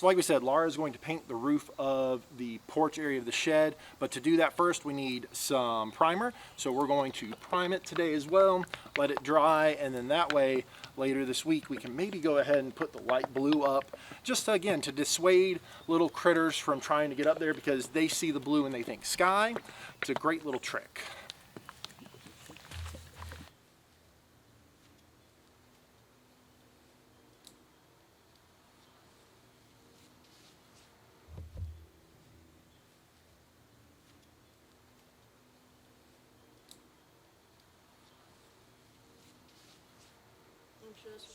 So like we said, Laura is going to paint the roof of the porch area of the shed, but to do that first we need some primer. So we're going to prime it today as well, let it dry, and then that way later this week we can maybe go ahead and put the light blue up, just again to dissuade little critters from trying to get up there because they see the blue and they think sky. It's a great little trick.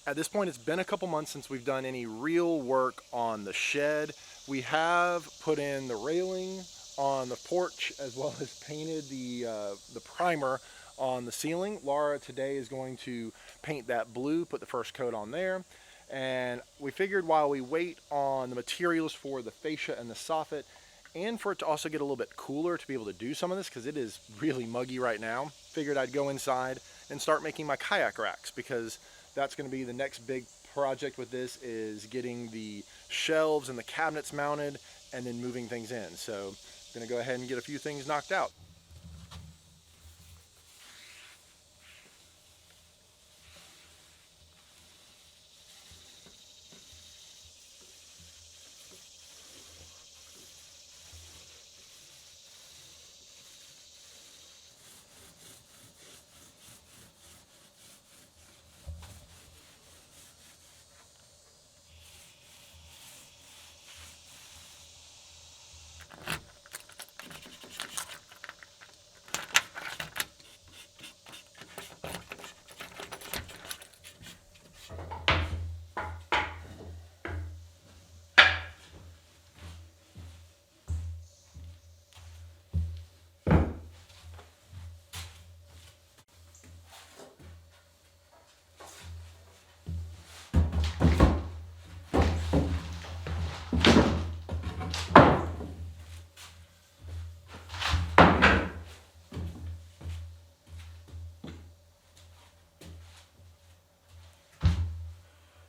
At this point, it's been a couple months since we've done any real work on the shed. We have put in the railing on the porch as well as painted the primer on the ceiling. Laura today is going to paint that blue, put the first coat on there. And we figured while we wait on the materials for the fascia and the soffit, and for it to also get a little bit cooler to be able to do some of this, because it is really muggy right now, figured I'd go inside and start making my kayak racks, because that's going to be the next big project with this, is getting the shelves and the cabinets mounted and then moving things in. So I'm going to go ahead and get a few things knocked out.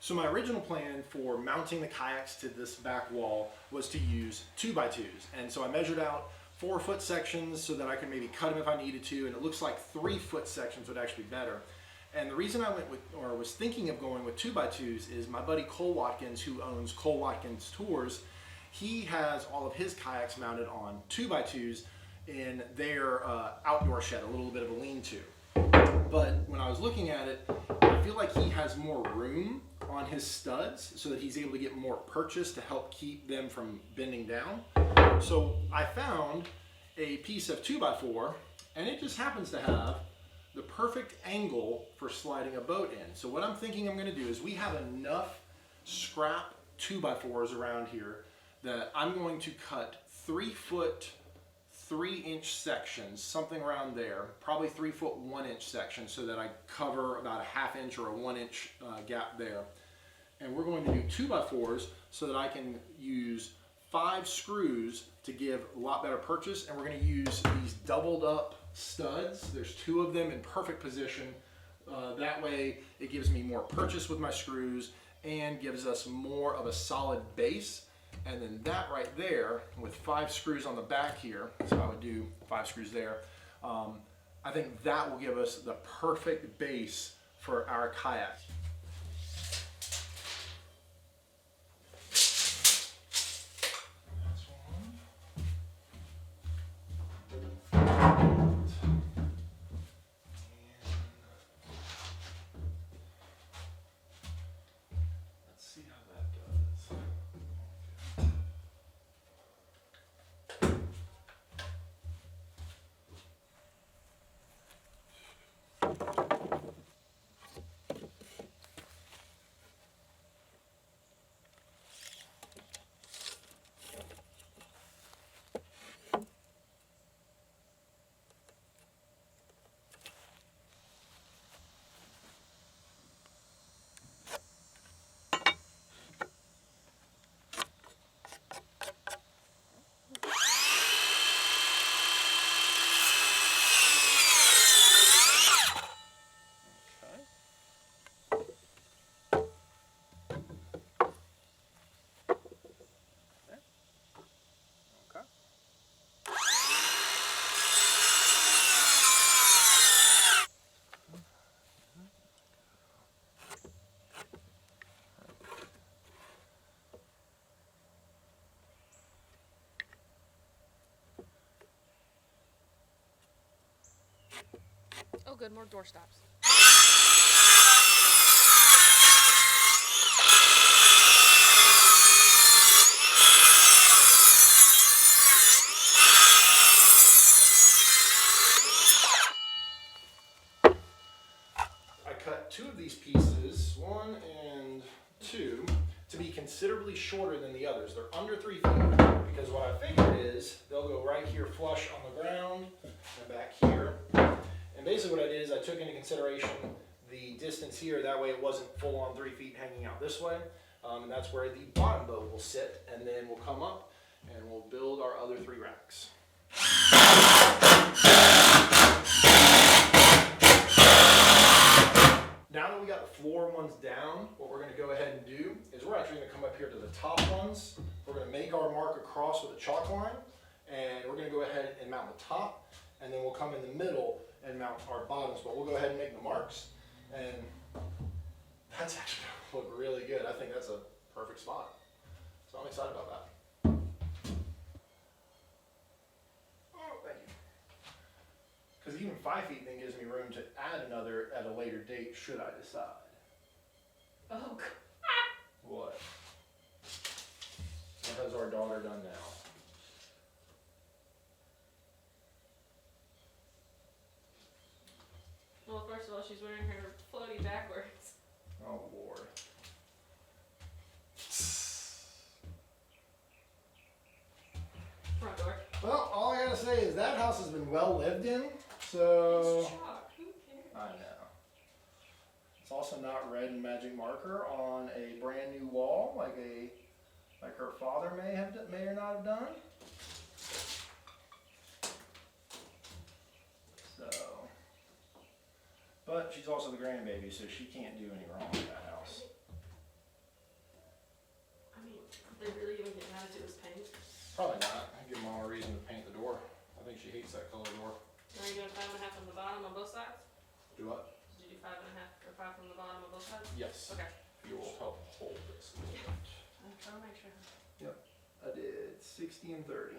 So my original plan for mounting the kayaks to this back wall was to use 2x2s. And so I measured out 4-foot sections so that I could maybe cut them if I needed to, and it looks like 3-foot sections would actually be better. And the reason I went with, or was thinking of going with 2x2s, is my buddy Cole Watkins, who owns Cole Watkins Tours. He has all of his kayaks mounted on 2x2s in their outdoor shed, a little bit of a lean-to. But when I was looking at it, I feel like he has more room on his studs so that he's able to get more purchase to help keep them from bending down. So I found a piece of 2x4, and it just happens to have the perfect angle for sliding a boat in. So what I'm thinking I'm going to do is, we have enough scrap 2x4s around here that I'm going to cut 3-foot 3-inch sections, something around there, probably 3-foot 1-inch sections, so that I cover about a 1/2 inch or a 1-inch gap there. And we're going to do 2x4s so that I can use 5 screws to give a lot better purchase. And we're going to use these doubled up studs. There's 2 of them in perfect position. That way it gives me more purchase with my screws and gives us more of a solid base. And then that right there, with 5 screws on the back here, so I would do 5 screws there, I think that will give us the perfect base for our kayak. good, more door stops. I cut 2 of these pieces, 1 and 2, to be considerably shorter than the others. They're under 3 feet because what I figured is they'll go right here flush on the ground and back here. And basically what I did is I took into consideration the distance here, that way it wasn't full on 3 feet hanging out this way. And that's where the bottom bow will sit, and then we'll come up and we'll build our other 3 racks. Now that we got the floor ones down, what we're going to go ahead and do is we're actually going to come up here to the top ones. We're going to make our mark across with a chalk line, and we're going to go ahead and mount the top, and then we'll come in the middle and mount our bottoms. But we'll go ahead and make the marks, and that's actually going to look really good. I think that's a perfect spot. So I'm excited about that. Because even 5 feet then gives me room to add another at a later date, should I decide. Oh, God. What? What has our daughter done now? Well, first of all, she's wearing her floaty backwards. Oh, Lord. Front door. Well, all I gotta say is that house has been well lived in, so... It's chalk. Who cares? I know. It's also not red and magic marker on a brand new wall like her father may or not have done. So, but she's also the grandbaby, so she can't do any wrong with that house. I mean, they really even get mad at it was paint. Probably not. I'd give Mom a reason to paint the door. I think she hates that color door. Are you doing 5.5 on the bottom on both sides? Do what? Did you do 5.5 or 5 from the bottom on both sides? Yes. Okay. You will help hold this. I'm trying to make sure. Yep. I did 60 and 30.